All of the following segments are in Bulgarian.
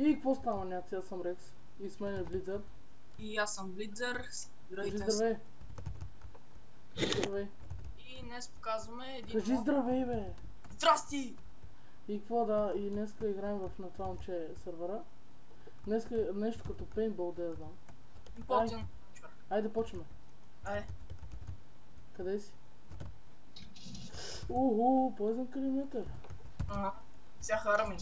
И какво става, някакси? Аз съм Рекс. И с мен е Блицър. И аз съм Блицър. Здравей. Здравей. И днес показваме един Кажи мод. здравей, бе! Здрасти! И какво да, и днеска играем на това момче сървъра. Днеска нещо като пейнтбол, да я знам. Потен. Айде почваме. Айде. Къде си? Уху, поезен километър. Ага. Сега хараме.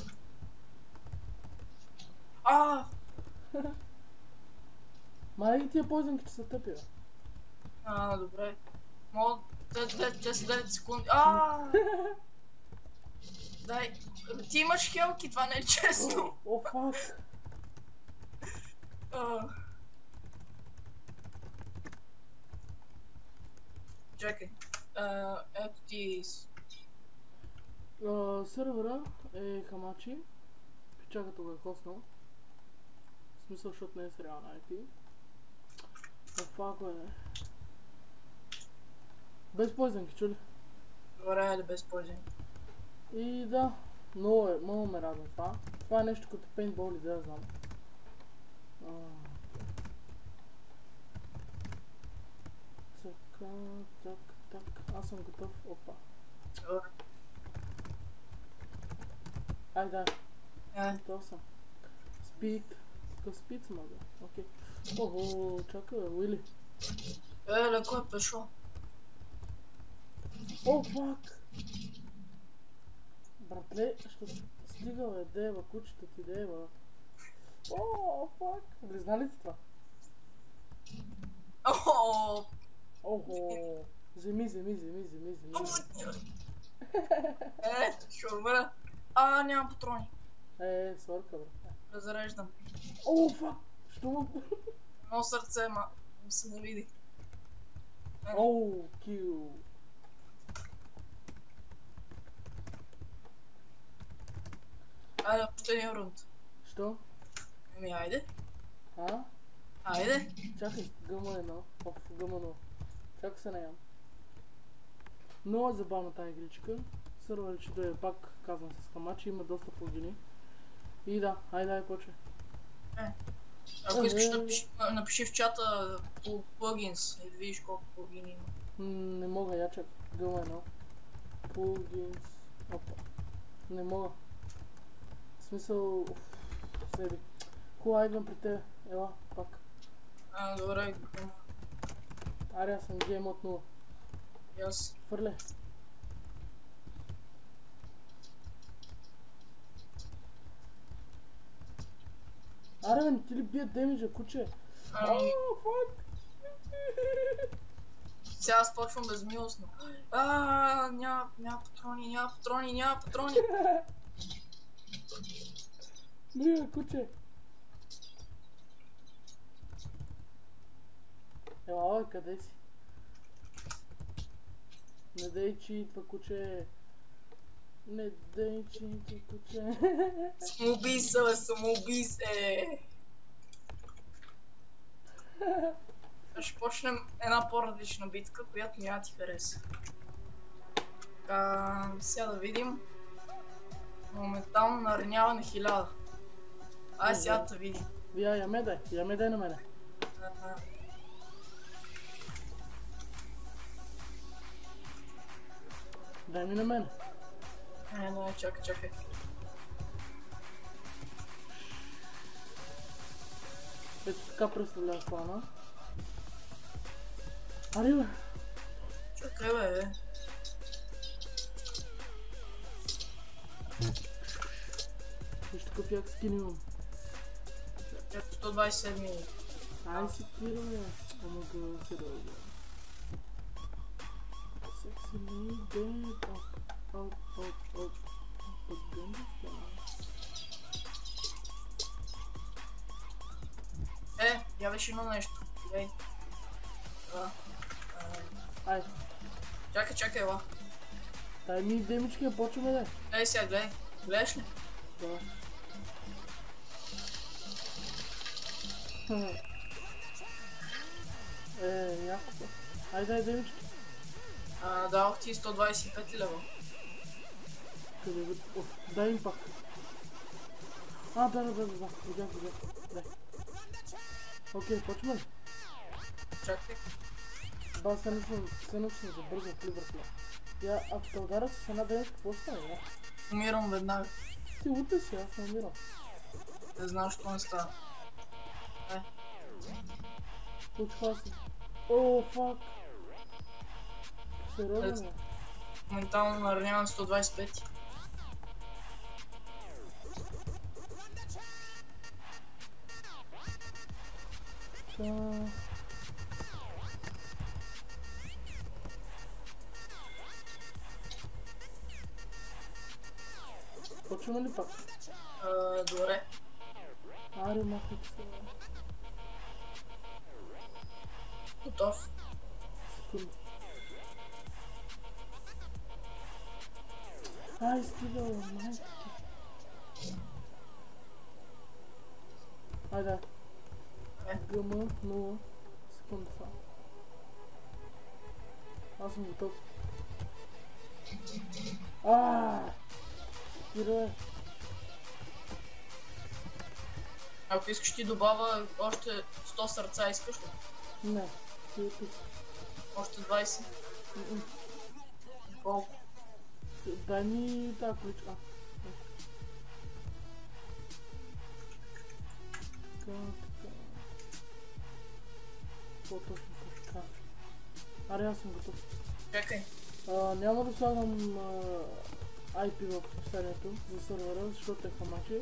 Май тия поезенките са тъпи, бе. Добре. Мога те са 9 секунди. Дай. Ти имаш хелки, това не е честно. О, фак. Чакай. Ето ти... Сървъра е Хамачи. Пичаката го е хоснал. В смисъл, защото не е с реална IP. Фак, бе. Без поезенки, чули? Добре, да без поезенки. И да, много ме радва това. Това е нещо като пейнтбол, да я знам. Так. Аз съм готов. Опа. Айде. Готов съм. Спид. Какъв спид съм, бе? Окей. Ого, чакай, Уили. Леко е пешло. О, фак! Братле, ще стига, бе, дева, кучето ти дева. О, фак! Влизна ли ти това? Охо! Земи. Ще умра. Нямам патрони. Сорка, бе. Разреждам. О, фак! Що му... Едно сърце, се не види. Оу, кил. Айде, още един рунд. Що? Айде. Айде. Чакай, гъма едно. Гъма едно. Чакай се наям. Много е забавна тази игричка. Сървърчето е пак, казвам с Хамачи, има доста плагини. И да, айде, почвай. Ако искаш, напиши в чата по плагинс и да видиш колко плагини има. Не мога, я чак. Гъма едно. Плагинс. Опа. Не мога. В смисъл... Седи. Хубаво, идвам при тебе. Ела, пак. Добре. Аре, аз съм гейм от 0. Яс. Фърле. Аре, бе, не ти ли бият демиджа, куче? Фак! Сега аз почвам безмилостно. Няма патрони. Бля, куче! Ела, къде си? Не дей, че идва, куче! Не дей, че идва, куче! Самоубийца, Ще почнем една по-различна битка, която няма ти хареса. Сега да видим. Моментално наранява на 1000. Сега да видим. Я ме дай на мене. Дай ми на мене. Чакай. Ето така представлява плана. Ари, бе! Чакай, бе! Виж такъв як скин имам. Ето 127. Ай си тира, бе! Ама го си дълга. Секси не дед. Оп. Гънда става. Я виж едно нещо. Глей. Ай. Чакай, ела. Дай ми демички, я почваме, да. Гледай сега, гледай. Гледаш ли? Да. Яко. Ай, дай демички. Дадох ти 125 лева. Къде го... Дай им пак. Да. Видях. Дай. Окей, почваме ли? Чакай. Се научно за бързо фливъртла. Ако те ударя с една дейност, какво ще стане? Умирам веднага. Ти утре си, аз не умирам. Не знам, що не става. Случва се. О, фак. Сериозно ли? Моментално наранявам 125. Почваме ли пак? Добре. Аре, махайте се. Готов. Секунда. Ай, стига, майка ти. Айде. ГМ 0. Секунда само. Аз съм готов. Спира. Ако искаш ти добавя още 100 сърца, искаш ли? Не. Ти е тук. Още 20. Колко? Дай ми тази ключка. Така. По-точно така. Аре, аз съм готов. Чакай. Няма да слагам IP в описанието за сървъра, защото е хамачи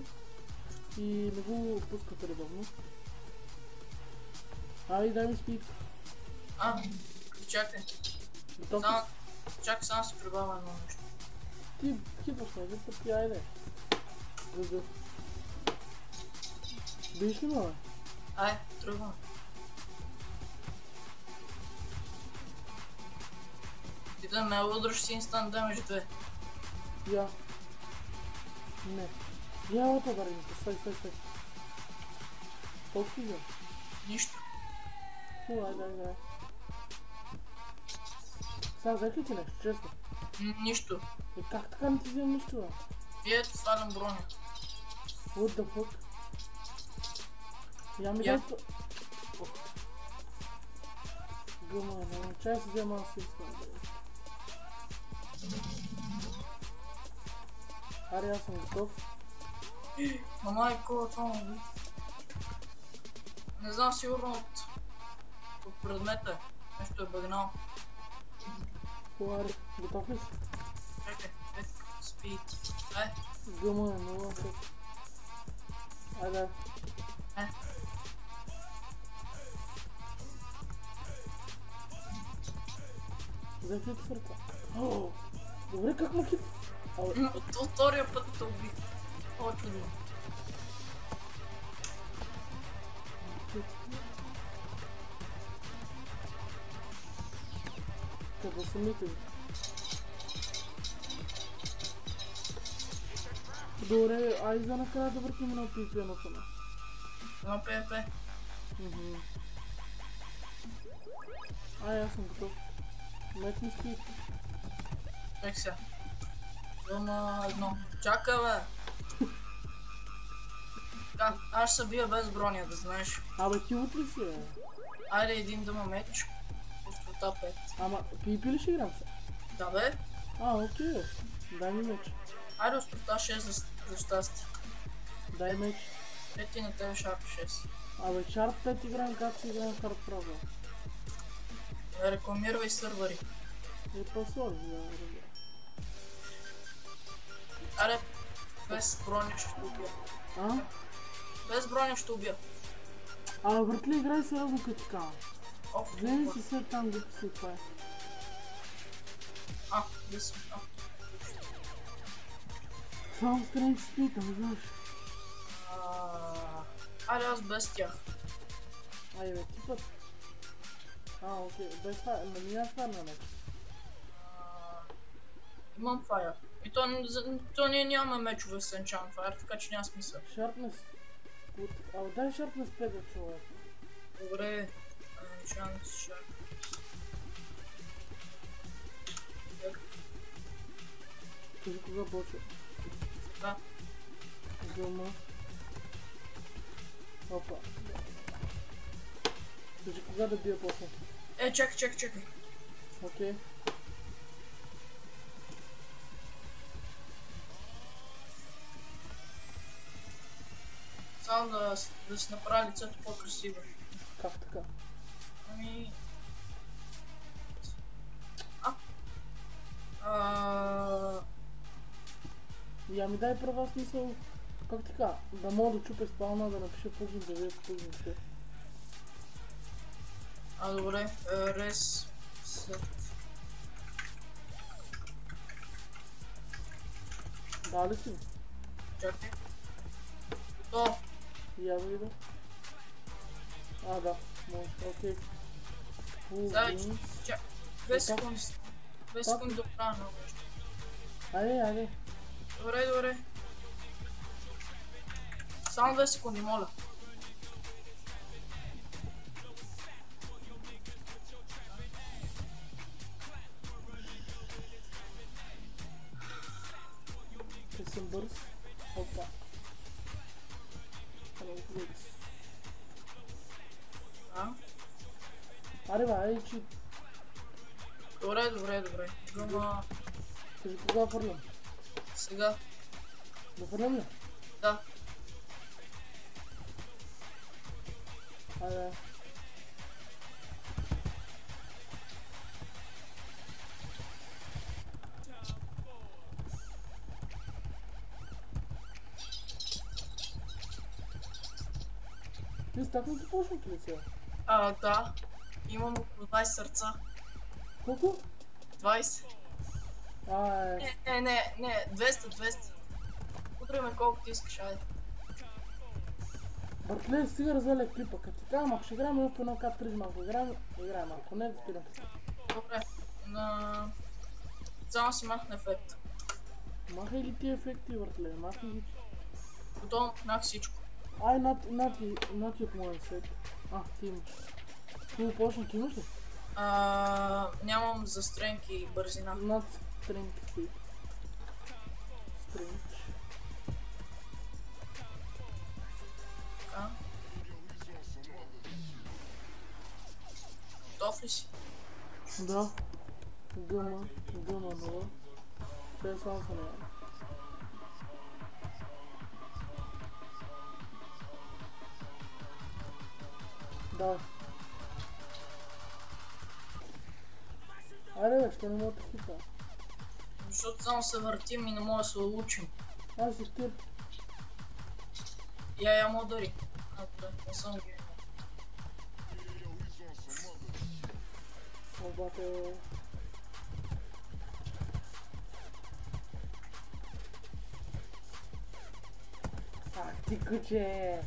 и не го пускате редовно. Ай, дай ми спид. Чакай. Готов? Чакай, само си прибавя едно нещо. Ти хипаш ме, за ти айде. Гъгъв. Биш ли ме, бе? Ай, тръгвам. Ти да ме удръж си инстант дамage 2. Я. Не. Я лата барените, стой. Колко ти взем? Нищо. Айде. Сега взех ли ти нещо, честно? Нищо. Как така не ти взем нищо, бе? Вие свалям броня. What the fuck? Я ми Я. дай... Гъма, не чай си взема аз си искам. Аре, аз съм готов. Майко, това му би. Не знам сигурно от предмета. Нещо е бъгнал. Аре, готов ли си? Чакай, спи. Ай. Гъма, много фак. Айде. Взех ли ти сърка? Добре, как ма хит? От втория път те убих. О, чудо. Къде са мите? Добре, ай за накрая да въртим на PvP-ното на. Едно PvP. Ай, аз съм готов. Мет ми спи. Чакай сега. Има едно. Чакай, бе! Аз ще се бия без броня, да знаеш. Абе, ти утре си, бе. Айде един да ме меч. Острота 5. Ама, PvP ли ще играм сега? Да, бе. Окей. Дай ми меч. Айде острота 6 за щастие. Дай меч. Ети на тебе шарп 6. Абе, Sharp 5 играем, как си играем Hard Problem? Рекламирай сървъри. По-сложно, да разбира. Айде, без броня ще убия. Без броня ще убия. Абе, братли, играй сериозно като така. Гледай си след там глупости, това е. Само страни си питам, знаеш. Айде аз без тях. Айде бе, ти път. Окей, без това, няма това на меч. Имам файер. И то ние нямаме мечове с Enchant Fire, така че няма смисъл. Sharpness. Абе, дай Sharpness 5 за човек. Добре. Enchant Sharp. Кажи кога почва. Да. Гъма. Кажи кога да бия после. Чакай. Окей. Само да си направя лицето по-красиво. Как така? Ами... Я ми дай права смисъл. Как така? Да мога да чупя спална, да напиша пугин, да видя пугин все. Добре. Рес... Да ли си? Чакай. Готово. Я видя. Да. Може. Окей. Пугин. 2 секунди. 2 секунди до края на нещо. Айде. Добре. Само 2 секунди, моля. Ще съм бърз. Опа. Аре бе, айде чи. Добре. Гъма... Кажи кога фърлям? Сега. Да фърлям ли? Да. Айде. Ти стакнато почнат ли сега? Да. Имам около 20 сърца. Колко? 20. Не, 200. Утре ме колкото искаш, айде. Братле, сега разваля клипа. Като ти казвам, ако ще играем едно по едно К3, ако играем, ако не, да спирам. Добре. Само си махна ефект. Махай ли тия ефекти, братле? Махай ги. Готово, мах всичко. Not yet one set. Ти имаш. Ти почна, ти имаш ли? Нямам застренки и бързина. Not strength. Strange. Готов ли си? Да. Гъма нова. Те само са няма. Да. Айде бе, ще не мога да хита. Защото само се въртим и не мога да се улучим. Аз си тир. Я му удари. Не съм ги. Обаче... ти куче!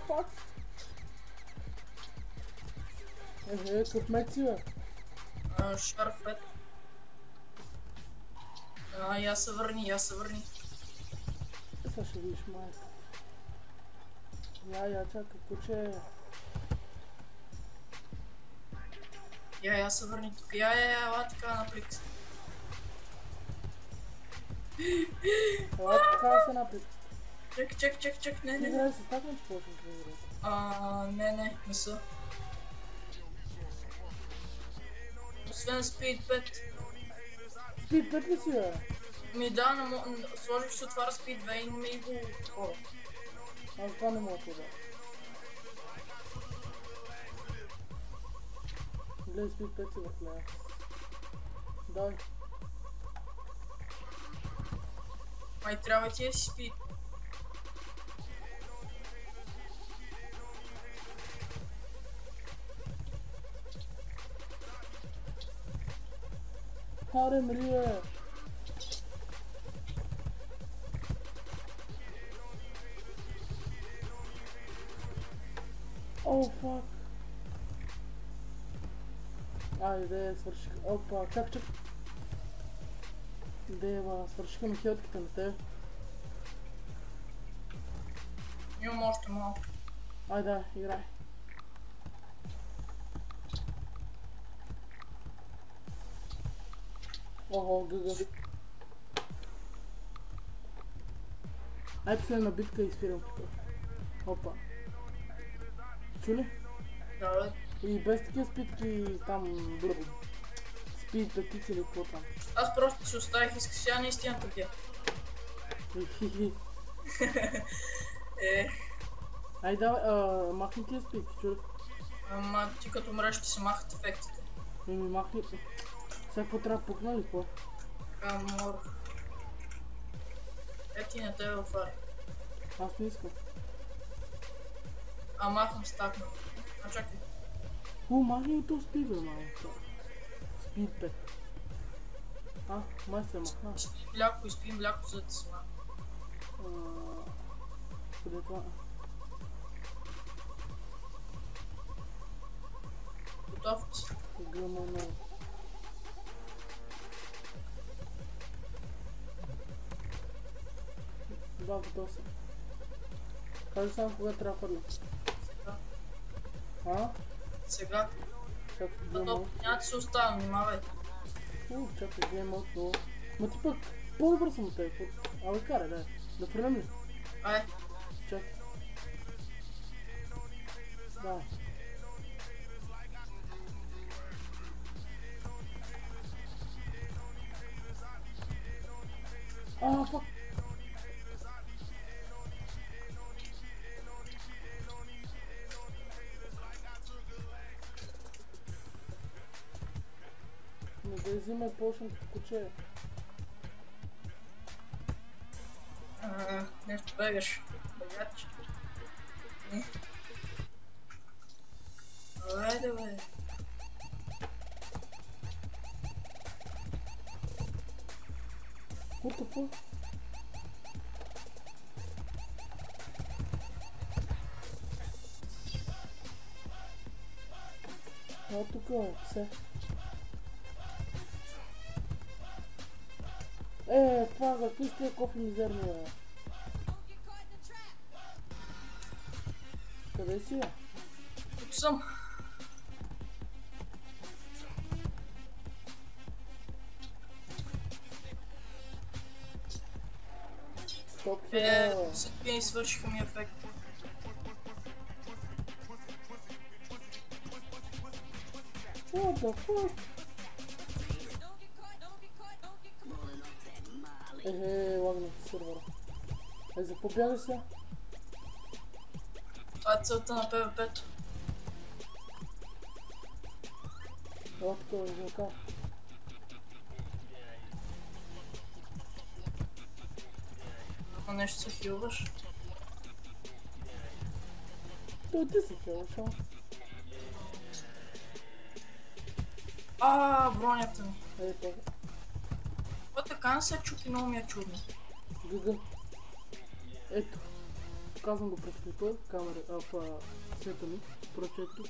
Фак! Къп мет си, бе? Шарф 5. Я се върни. Сега ще видиш, майка. Я, чакай, куче. Я се върни тук. Ела така на плик. Ела така се напит. Чак, не. Играй се стакнем, че почнем да играй. Не са. Освен Speed 5. Speed 5 ли си, бе? Да, сложих се отваря Speed 2 и не ми го такова. Аз това не мога да. Гледай Speed 5 си в нея. Дай. Май трябва ти да си Speed. Аре, мрие! О, фак! Айде, свършиха. Опа, чак. Дева, свършиха ми хелтките на те. Имам още малко. Айде, играй. Ого, гъга. Ай последна битка и спирам тук. Опа. Чули? Да, бе. И без такива спитки там бърбо. Спид петици или какво там. Аз просто си оставих, исках сега наистина побия. Хи-хи. Е, Ай давай, махни тия спитки, чули? ама ти като мреш ще се махат ефектите. Ми махни. Сега какво трябва да пукна ли какво? Така, мор. Е, ти не те отваря. Аз не искам. А махам стакна. А чакай. Махни и то спид, бе, малко. Спид 5. Май се махна. Изпим мляко, за да ти се маха. Къде е това? Готов ли си? ГМН. Да, готов съм. Кажи само кога трябва да фърля. Сега. А? Сега. Чакай, Готов. Няма да се оставам, внимавай. Чакай, гледам но... Ма ти пък, по-добър съм от тебе. Абе, карай, дай. Да фърлям ли? Ай. Чакай. Да. Фак. Не да взимай почвам като куче. Нещо бегаш. Бегач. Айде, бе. What the fuck? Тук все. Това какви сте кофи мизерни, бе? Къде си, бе? Тук съм. Стоп, Всички свършиха ми ефекта. What the fuck? Лагнат сервера. За какво бягаш сега? Това е целта на PvP-то. Ела такова, звука. Ако нещо се хилваш. Той ти се хилваш, Бронята ми. Това. Това така не се чупи, много ми е чудно. Гъгън. Ето. Казвам го през клипа, камера, света ми. Прочето.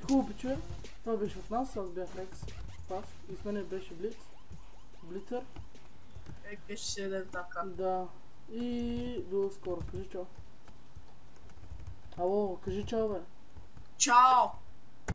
Хубаво пичове. Това беше от нас, аз бях Рекс. Пас. И с мене беше Блиц. Блицър. Беше си еде така. Да. И до скоро. Кажи чао. Ало, кажи чао, бе. Чао!